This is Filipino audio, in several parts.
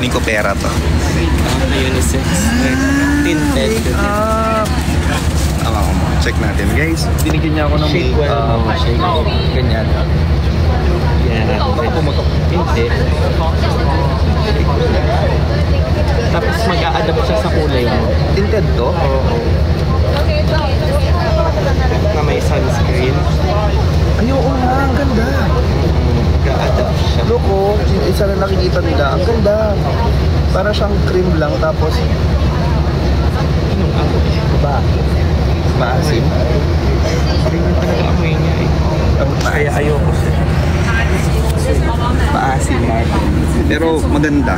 Feeling ko pera to. Unisex. Tinted. Check natin guys. Binigyan niya ako ng Shake well. shake. Ganyan. Yeah. Baka pumutok. Hindi. Tapos mag-a-adapt siya sa kulay mo. Tinted to? Oo. Na may sunscreen. Ay, oo nga. Ang ganda. Mag-a-adapt siya. Loko, isa na nakikita nila. Ang ganda. Para siyang cream lang tapos Anong amoy? ba? Maasim. Ganyan talaga amoy niya eh. Kaya ayoko siya. Maasim na. Pero maganda.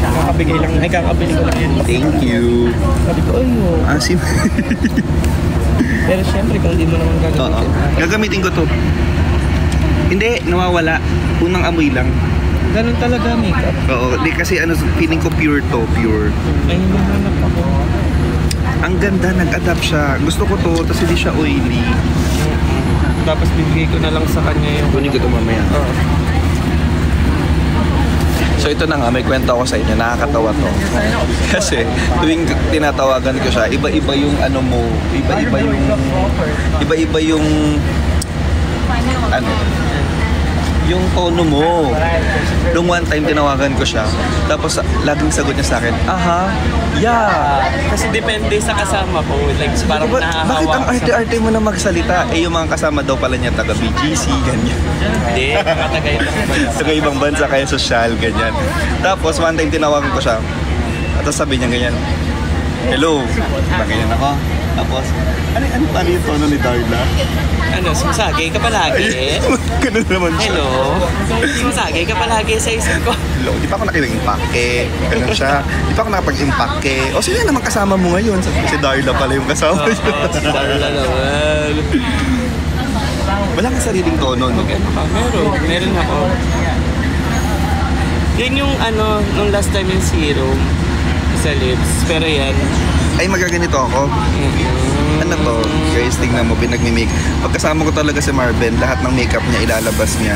Kakabigay lang. Ay, kakabili ko lang yan. Thank you. Sabi ko, ayun. Asim. Pero syempre, kung hindi mo naman gagamitin. Gagamitin ko to. Hindi, nawawala. Unang amoy lang. Ganun talaga makeup. Oo, di kasi ano, feeling ko pure to, pure. Ay, nahanap ako. Ang ganda, nag-adapt siya. Gusto ko to, tapos hindi siya oily. Tapos bibigay ko na lang sa kanya yung... Kunin ko to mamaya. Oo. So ito na nga, may kwento ako sa inyo, nakakatawa to. Kasi tuwing tinatawagan ko siya, iba-iba yung ano mo, iba-iba yung ano, yung tono mo. Nung one time tinawagan ko siya, tapos laging sagot niya sa akin, aha, yeah. Kasi depende sa kasama ko. Like, parang Bakit ang arte-arte mo na magsalita? Eh yung mga kasama daw pala niya taga BGC, ganyan. Hindi, mga taga-ibang bansa. Taga ibang bansa kaya social, ganyan. Tapos one time tinawagan ko siya, at sabi niya ganyan, hello, ganyan ako. Tapos, ano pa rin yung tono ni Darla? Ano, sumasagay ka palagi? Ganun naman siya. Hello? Sumasagay ka palagi sa isip ko. Hello, di pa ako nakipag-impake. Ganun siya. Di pa ako nakapag-impake. O sino naman kasama mo ngayon? Si Darla pala yung kasama niya. Si Darla naman. Wala kang sariling tono, no? Ano ka? Meron ako. Yan yung ano, nung last time yung serum sa lips. Pero yan. Ay, magaganito ako. Ano to? Guys, tingnan mo, pinagmimake. Pagkasama ko talaga si Marvin, lahat ng makeup niya ilalabas niya.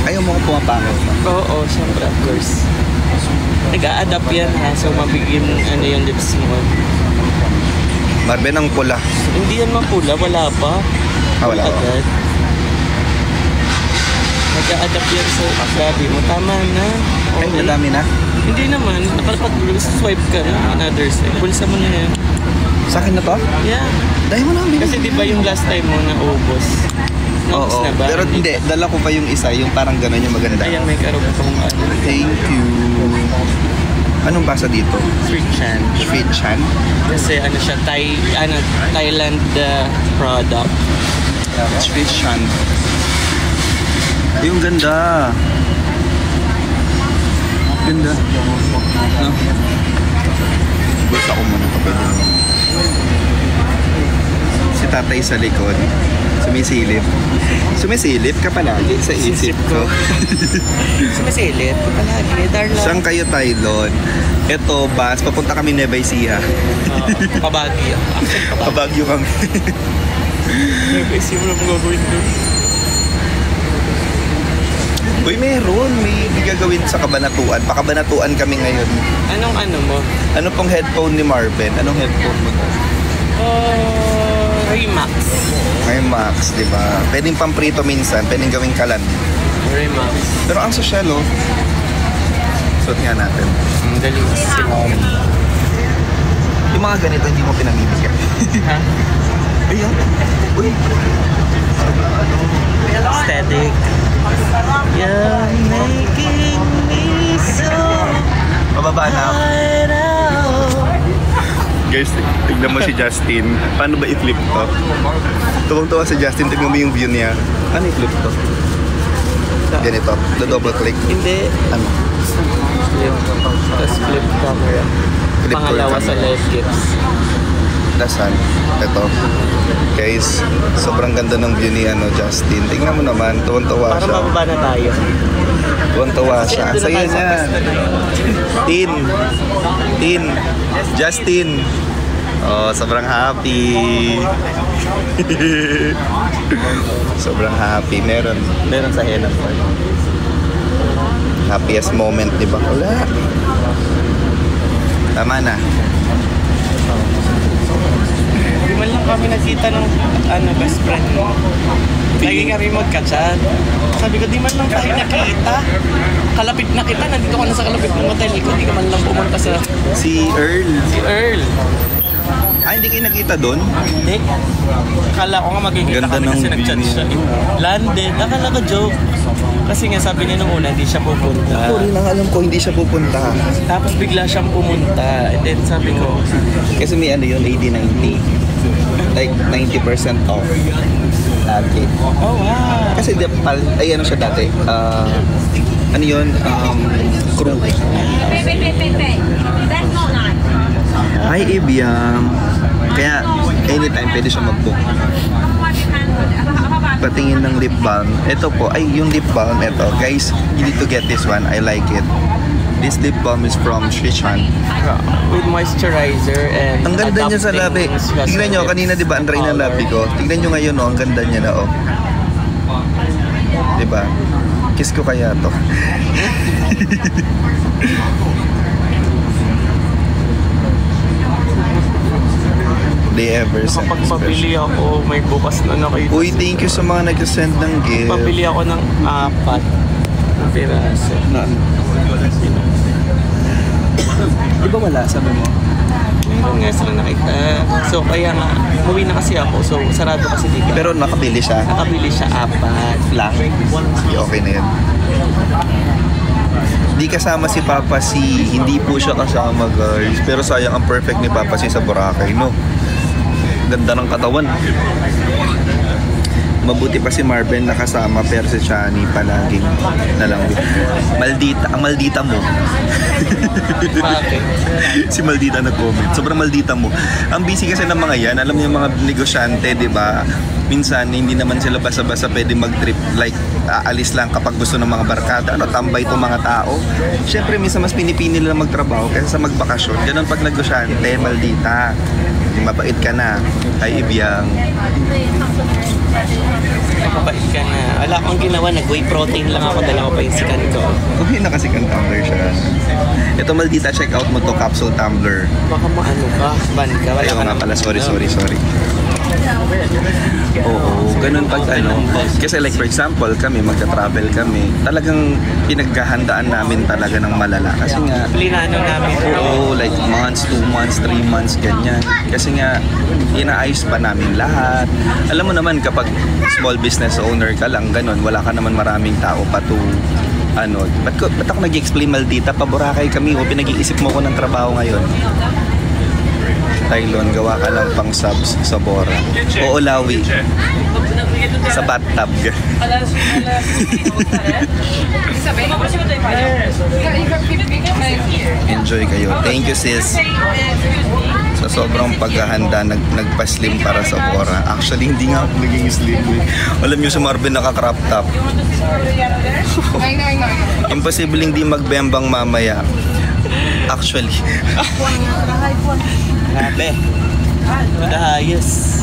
Ayaw mo kung pumapangit na. Oo, syempre, of course. Nag-a-adapt yan ha, so mabigyan ano yung lips mo. Marvin, ang pula. Hindi yan mapula, wala pa. Wala pa. Agad. Nag-a-adapt yan sa labi mo. Tama na. Ay, madami na. Hindi naman. Nakapag-swipe ka na another side. Pulsa mo na yan. Sa akin na to? Yeah. Dahil mo namin. Kasi di ba yung last time mo naubos? Naubos Oo, na ba? pero hindi. Dala ko pa yung isa, yung parang gano'n yung maganda. Ayan, may karugtong ano. Thank you. Anong basa dito? Sweet Chan. Sweet Chan? Kasi ano siya, Thailand product. Sweet Chan. Yung ganda. Ganda. No? Basta ko muna kapag si tatay sa likod. Sumisilip. Sumisilip ka palagi sa isip ko. Sumisilip ka palagi, Darla. Saan kayo, Tylon? Ito, bus. Papunta kami Nueva Ecija. Pabagyo. Pabagyo kami. Nueva Ecija mo na magagawin doon. Uy, meron. May gagawin sa Kabanatuan. Pakabanatuan kami ngayon. Anong ano mo? Ano pong headphone ni Marvin? Anong headphone mo? Remax. May Max, di ba? Pwedeng pamprito minsan. Pwedeng gawing kalan. Remax. Pero ang social, oh. Suot nga natin. Ang galing. Yung mga ganito, hindi mo pinamibigyan. Ha? Ayun. Uy. Aesthetic. You're making me so Mababa na. Guys, tignan mo si Justin. Paano ba i-flip to? Tuwang-tuwa si Justin. Tignan mo yung view niya. Ano i-flip to? Ganito. Do-double click. Hindi. Ano? Flip. Tapos flip camera. Flip Pangalawa camera. sa live gifts. Dasan. Ito. Guys, sobrang ganda ng view ni Justin. Tingnan mo naman, tuwan-tuwa Para siya. mababa na tayo. Tuwan-tuwa siya. Saya niya. Tin. Justin. Oh, sobrang happy. Sobrang happy. Meron sa henna. Happiest moment, di ba? Wala. Tama na. Di man lang kami nakita ng best friend mo. Lagi kami magka-chat. Sabi ko, di man lang tayo nakita. Kalapit na kita, nandito ka na sa kalapit ng hotel ko. Di ka man lang pumunta sa... Si Earl. Si Earl. Ay, hindi kayo nakita doon? Hindi. Akala ko nga magkikita Ganda kami kasi ng nag-chat view siya. Landed. Akala ko joke. Kasi nga sabi niya nung una, hindi siya pupunta. Ako rin ang alam ko, hindi siya pupunta. Tapos bigla siyang pumunta. And then sabi ko, Kasi may ano yun, 80-90. Like 90% off. Lagi. oh wow. Kasi ay ano siya dati. Ano yun? Crew. That's not nice. Hi, Ibiang. Kaya, anytime pwede siya mag-book. Patingin ng lip balm. Ito po, ay yung lip balm, ito. Guys, you need to get this one. I like it. This lip balm is from Shishan. With moisturizer and Ang ganda niya sa labi. Tignan nyo, kanina di ba ang dry ng labi ko? Tignan nyo ngayon, no, ang ganda niya na, oh. Di ba? Kiss ko kaya to. They ever send Kapag pabili ako, may bukas na nakita. Uy, thank you sa mga nag-send ng gift. Pabili ako ng 4 na piraso. Di ba wala, sabi mo? Meron nga sila nakita. So kaya nga, umuwi na kasi ako. So sarado kasi dito. Pero nakabili siya. Nakabili siya 4 Lang. Okay na yun. Di kasama si Papa C. Hindi po siya kasama, guys. Pero sayang ang perfect ni Papa C sa Boracay, no? Ganda ng katawan. Mabuti pa si Marvin nakasama, pero si Chani palaging nalangwit. Maldita, ang maldita mo. Bakit? Si Maldita nag-comment. Sobrang maldita mo. Ang busy kasi ng mga yan. Alam niyo yung mga negosyante, di ba? Minsan, hindi naman sila basa-basa pwede mag-trip. Like, aalis lang kapag gusto ng mga barkada. Ano, tambay itong mga tao. Siyempre, minsan mas pinipili nila magtrabaho kaysa sa magbakasyon. Ganun pag negosyante, maldita. Mabait ka na. Ay, Ibiang. Mabait ka na. Wala akong ginawa. Nag-whey protein lang ako. Dala ko pa yung sikan ko. Kumain na kasi kang tumbler siya. Ito, Maldita, check out mo to capsule tumbler. Baka maano ka. Ban ka. Wala Ayaw ka nga na. pala, sorry. Oo, ganun pag ano. Kasi like for example, kami, magka-travel kami. Talagang pinaghahandaan namin talaga ng malala. Kasi nga, Plinano namin. oo, like months, 2 months, 3 months, ganyan. Kasi nga, inaayos pa namin lahat. Alam mo naman, kapag small business owner ka lang, ganun, wala ka naman maraming tao pa to, ano, ba't ako nag-explain, Maldita, pa Boracay kami, o pinag-iisip mo ko ng trabaho ngayon. Tylon, gawa ka lang pang subs sa Bora. O Olawi. Sa bathtub. Enjoy kayo. Thank you, sis. Sa sobrang paghahanda, nagpa-slim para sa Bora. Actually, hindi nga ako naging slim. Alam niyo, si Marvin naka-crop top. Imposible hindi magbembang mamaya. Actually. Grabe. Madahayos.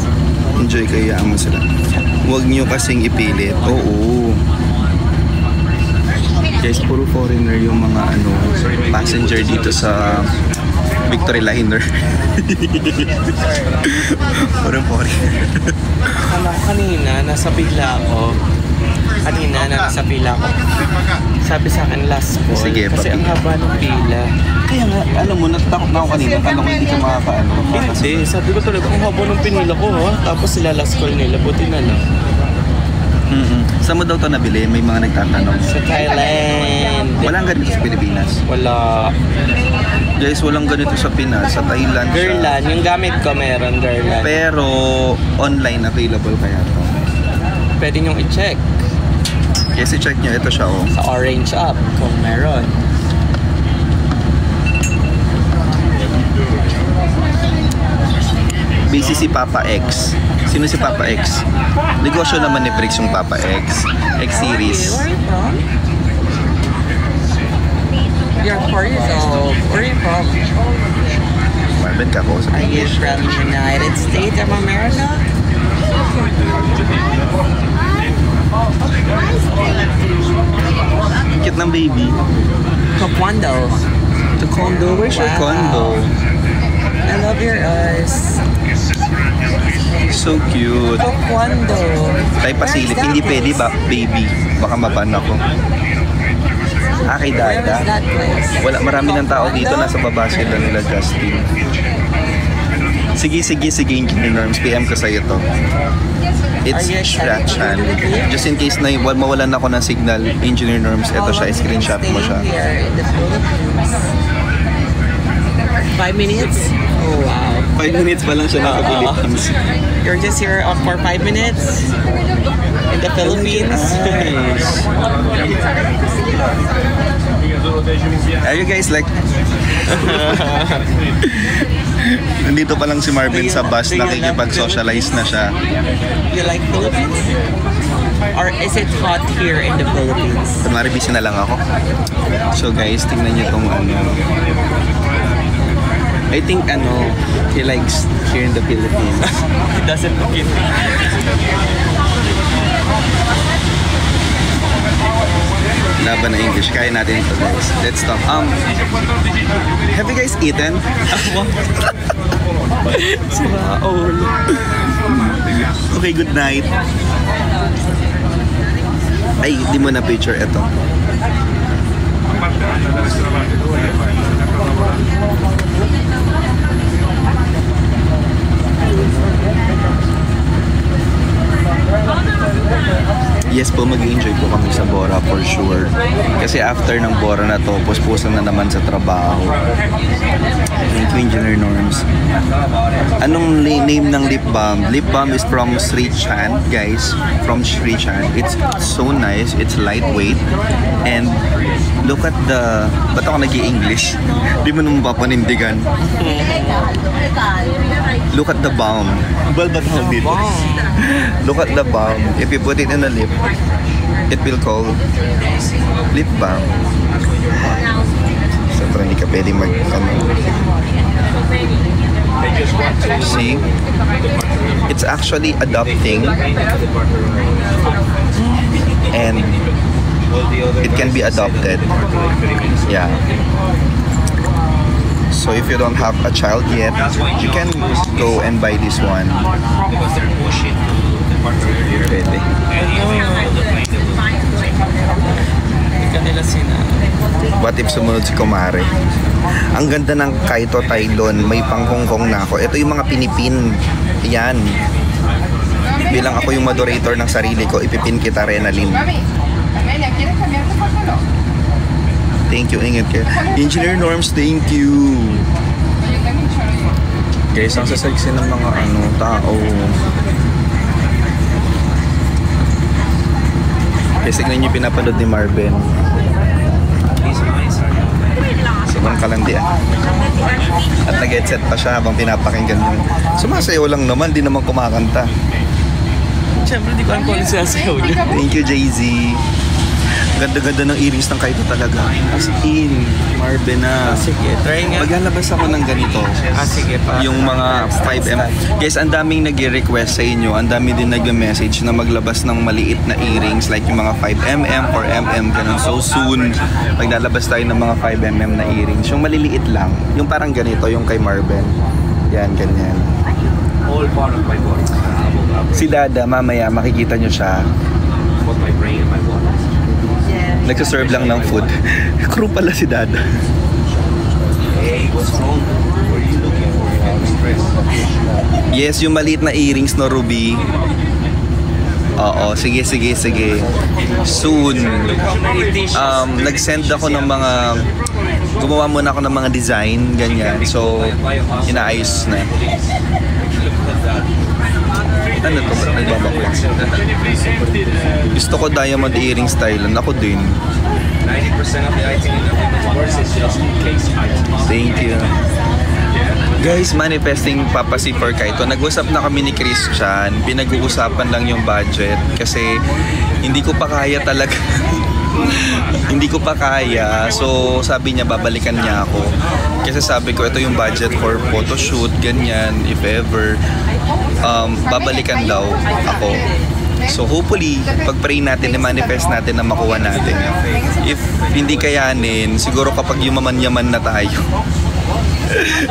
Enjoy kayo, mo sila. Huwag niyo kasing ipilit. Oo. Guys, puro foreigner yung mga ano, passenger dito sa Victory Liner. Puro foreigner. Akala ko kanina, nasa pila ako. Nasa pila ako. Sabi sa akin, last call. Sige, kasi papi. ang haba ng pila. Kaya nga, alam mo, natatakot na ako kanina. Kala ko hindi ka makakaano. Hindi, sabi ko talaga, ang haba ng pinila ko, ha? Tapos sila last call nila, buti na lang. Saan mo daw ito nabili? May mga nagtatanong. Sa Thailand. Walang ganito sa Pilipinas. Wala. Guys, walang ganito sa Pinas. Sa Thailand siya. Girlan, yung gamit ko meron, Girlan. Pero online available kaya to. Pwede nyong i-check Yes, i-check nyo. Ito siya, oh. sa Orange app kung meron. Busy si Papa X. Sino si Papa X? Negosyo naman ni Briggs yung Papa X. X-series. Where are you from? You're 4 years old. Where are you from? Marvin ka ko sa Are you English. from United States of America? Ang cute ng baby. Taekwondo. condo? Where's your Wow. condo? I love your eyes. So cute. Condo. Tayo pasilip. Hindi pwede ba, baby? Baka maban ako. Kay Where was Dada. that place? Wala, marami ng tao dito. Nasa baba sila nila, Justin. Sige, Engineer Norms. PM ko sa'yo to. It's Are you excited Shrachan. to be with you? Just in case na mawalan ako ng signal, Engineer Norms, ito siya, screenshot mo siya. Here in the Philippines. 5 minutes? Oh, wow. 5 minutes pa lang siya naka-Philippines. You're just here for 5 minutes? In the Philippines? Nice. Are you guys like... Nandito pa lang si Marvin sa bus, nakikipag-socialize na siya. You like Philippines? Or is it hot here in the Philippines? Kunwari busy na lang ako. So guys, tingnan niyo tong ano. I think he likes here in the Philippines. It doesn't look it. Laban na English. Kaya natin ito guys. Let's talk. Have you guys eaten? Okay, good night. Ay, di mo na picture ito. Yes po, mag-enjoy po kami sa Bora for sure. Kasi after ng Bora na to, puspusan na naman sa trabaho. Thank you, Engineer Norms. Anong name ng lip balm? Lip balm is from Sri Chan, guys. From Sri Chan. It's so nice. It's lightweight. And look at the... Ba't ako nag-i-English? Di mo naman papanindigan. Look at the balm. Ba't ako dito? Look at the balm. If you put it in the lip, it will call lip balm. Siyempre hindi ka pwede See? It's actually adopting and it can be adopted. Yeah. So if you don't have a child yet, you can go and buy this one. Pwede. Kanila sina. What if sumunod si Kumare? Ang ganda ng Kaito Tylon, may panghongkong na ako. Ito yung mga pinipin. Yan. Bilang ako yung moderator ng sarili ko, ipipin kita, Renalyn. Thank you, ingat kayo. Engineer Norms, thank you. Guys, ang sasaiksi ng mga tao. Kasi tignan niyo pinapanood ni Marvin. Sabang kalandi At nag-headset pa siya habang pinapakinggan niyo. Sumasayaw lang naman, di naman kumakanta. Siyempre, di ko alam kung ano sinasayaw niya. Thank you, Jay-Z. Ganda-ganda ng earrings ng Kaito talaga. As in, Marvin na. Sige, try nga. Maglalabas ako ng ganito. Sige pa. Yung mga 5M. Guys, ang daming nag-request sa inyo. Ang dami din nag-message na maglabas ng maliit na earrings like yung mga 5mm, 4mm, ganun. So soon, maglalabas tayo ng mga 5mm na earrings. Yung maliliit lang. Yung parang ganito, yung kay Marvin. Yan, ganyan. All part of my body. Si Dada, mamaya makikita nyo siya. Both my brain and my body. Nagsaserve lang ng food. Crew pala si Dada. Hey, what's wrong? What are you looking for? Stress. Yes, yung maliit na earrings no, Ruby. Oo, sige. Soon. Nag-send ako ng mga... Gumawa muna ako ng mga design, ganyan. So, inaayos na. Ano to? Ba't nagbabakla? Gusto ko diamond earring style. Ako din. 90% of the item in the course is just case items. Thank you. Guys, manifesting Papa si for Kaito. Nag-usap na kami ni Christian. Pinag-uusapan lang yung budget. Kasi hindi ko pa kaya talaga. Hindi ko pa kaya. So, sabi niya, babalikan niya ako. Kasi sabi ko, ito yung budget for photoshoot, ganyan, if ever. Babalikan daw ako. So, hopefully, pag-pray natin, i-manifest natin na makuha natin. if hindi kayanin, siguro kapag yumaman-yaman na tayo,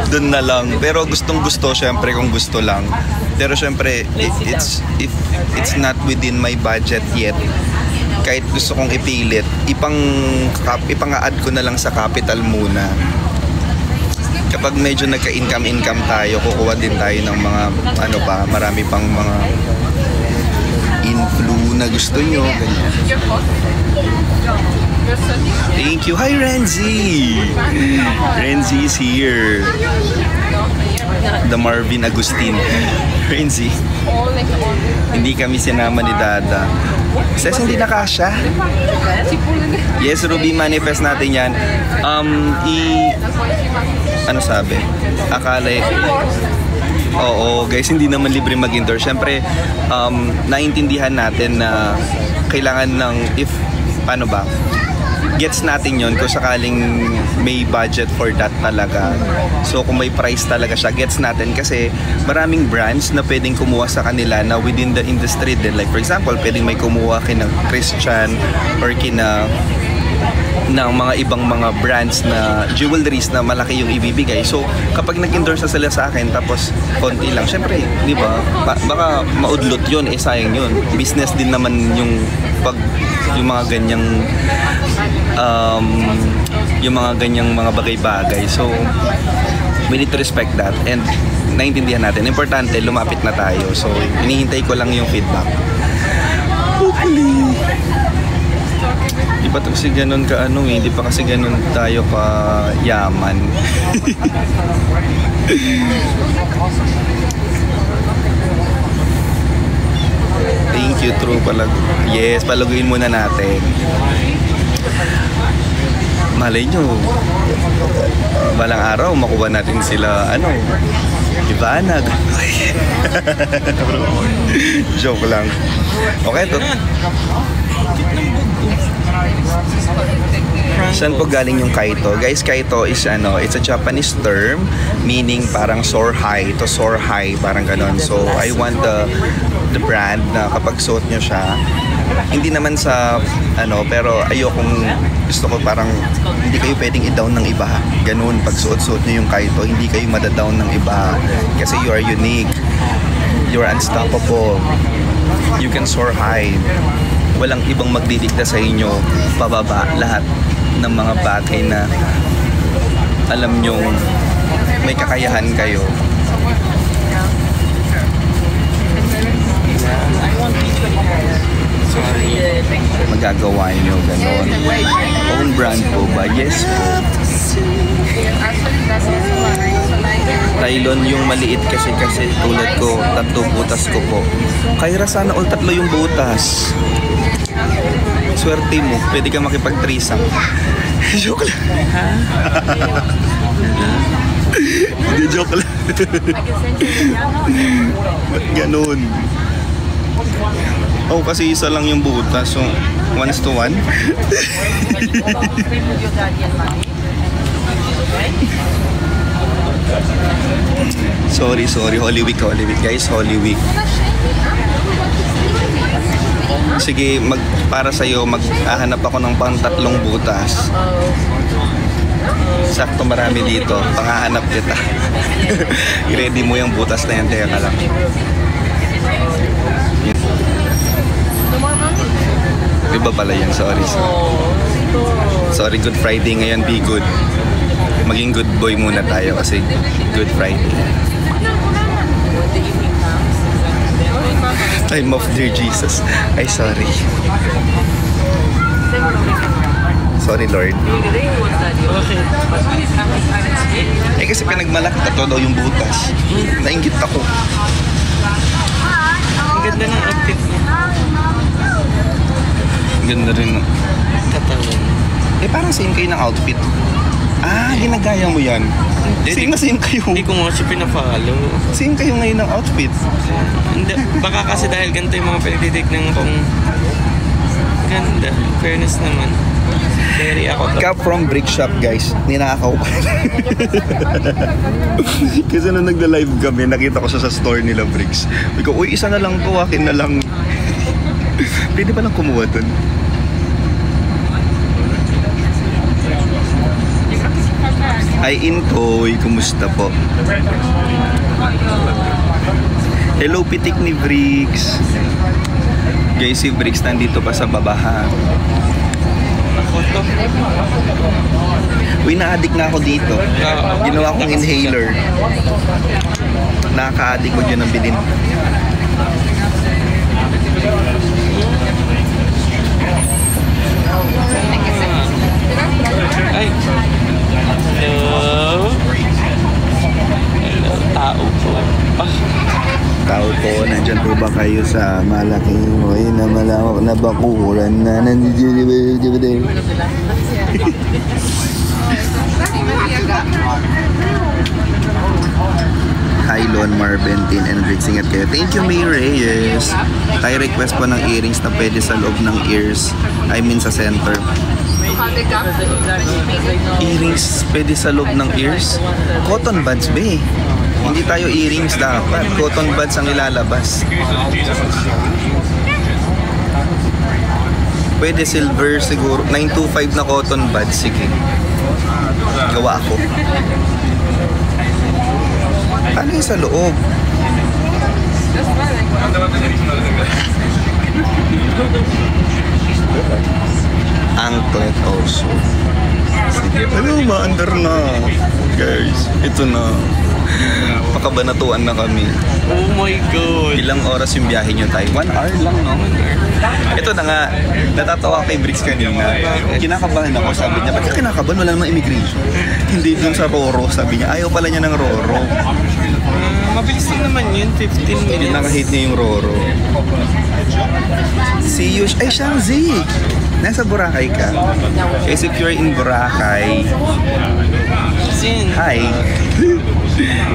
doon na lang. Pero gustong gusto, syempre kung gusto lang. Pero syempre, if it's not within my budget yet, kahit gusto kong ipilit, ipang-add ko na lang sa capital muna. Kapag medyo nagka-income tayo, kukuha din tayo ng mga, marami pang mga influ na gusto nyo. Ganyan. Thank you. Hi, Renzi! Renzi is here. The Marvin Agustin. Renzi, hindi kami sinama ni Dada. Says hindi na kasha. Yes, Ruby, manifest natin yan. Ano sabi? Akala oo, guys, hindi naman libre mag-indoor. Siyempre, naintindihan natin na kailangan ng, gets natin yon kung sakaling may budget for that talaga. So kung may price talaga siya, gets natin kasi maraming brands na pwedeng kumuha sa kanila na within the industry din. Like for example, pwedeng may kumuha kina Christian or kina ng mga ibang mga brands na jewelries na malaki yung ibibigay. So kapag nag-endorse na sila sa akin tapos konti lang, syempre, di ba? Baka maudlot yun, sayang yun. Business din naman yung mga ganyang mga bagay-bagay. So we need to respect that and naintindihan natin. Importante, lumapit na tayo. So hinihintay ko lang yung feedback. Hopefully. Di pa kasi ganun hindi pa kasi ganun tayo ka yaman. Thank you, True. Yes, palaguin muna natin. Malay nyo, balang araw makuha natin sila, Ivana. Joke lang. Okay, to. Saan po galing yung kaito? Guys, kaito is it's a Japanese term meaning parang soar high, to soar high, parang ganon. So I want the brand na kapag suot nyo siya, hindi naman sa pero gusto ko parang hindi kayo pwedeng i-down ng iba. Ganun, pag suot-suot nyo yung kaito, hindi kayo madadown ng iba kasi you are unique, you are unstoppable, you can soar high. Walang ibang magdidikta sa inyo pababa. Lahat ng mga bagay na alam nyong may kakayahan kayo, magagawa nyo. Ganon. Own brand po ba? Yes po. Tylon yung maliit kasi tulad ko, 3 butas ko po. Kyra, sana all 3 yung butas. Swerte mo, pwede ka makipag-threesome. Joke lang. Hindi, joke lang. Ba't ganun? Oh, kasi isa lang yung butas. So, 1:1. Sorry. Holy Week, guys. Holy Week. Sige, para sa'yo, maghahanap ako ng pang 3 butas. Sakto marami dito. Panghahanap kita. I-ready mo yung butas na yan. Teka ka lang. Iba pala yan. Sorry, Good Friday ngayon. Be good. Maging good boy muna tayo kasi Good Friday. I'm off, dear Jesus. Ay, sorry. Sorry, Lord. Eh, kasi pinagmalaki daw yung butas. Nainggit ako. Ang ganda ng outfit niya. Ganda rin. Katawan. Eh, parang same kayo ng outfit. Ah, ginagaya mo yan. Same kayo. Hindi ko nga siya pinafollow. Same kayo ngayon ng outfit. Hindi, baka kasi dahil ganito yung mga pinagtitignan kong ganda. Fairness naman. Very ako to. Cup from Brick Shop, guys. Ninakaw pa. Kasi nung nagda-live kami, nakita ko siya sa store nila, Bricks. Sabi ko, uy, isa na lang to, akin na lang. Pwede ba lang kumuha dun? Hi Inkoy, kumusta po? Hello pitik ni Briggs. Guys, si Briggs nandito pa sa baba ha. Uy, na-addict na ako dito. Ginawa kong inhaler. Nakaka-addict ko dyan ng bilin. Ay. Hello. Hello, tao po. Tao po, nandyan po ba kayo sa malaking na malawak na bakuran na nandiyan? Hi Lon, Marbentin and Briggs, ingat kayo. Thank you May Reyes. Tayo request po ng earrings na pwede sa loob ng ears, I mean sa center. Earrings pwede sa loob ng ears? Cotton buds ba eh. Hindi tayo earrings dapat. Cotton buds ang ilalabas. Pwede silver siguro. 925 na cotton buds. Sige. Gawa ako. Ano yung sa loob? Anklet also. Ano, maandar na. Guys, ito na. Pakabanatuan na kami. Oh my God. Ilang oras yung biyahe nyo tayo? 1 hour lang, no? Ito na nga, natatawa kay Briggs kanina. Kinakabahan ako, sabi niya. Ba't ka kinakabahan? Wala namang immigration. Hindi dun sa Roro, sabi niya. Ayaw pala niya ng Roro. Mabilis lang naman yun, 15 minutes. Yung nakahate niya yung Roro. Si Yush, ay siyang Z. Nasa Boracay ka. Guys, if you're in Boracay, Sin. hi.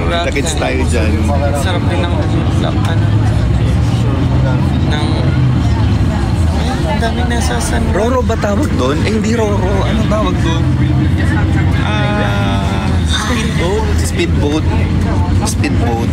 Nakits tayo dyan. Sarap din ng ang daming nasasan. Roro ba tawag doon? Eh, hindi Roro. Ano tawag doon? Speedboat. Speedboat. Speedboat.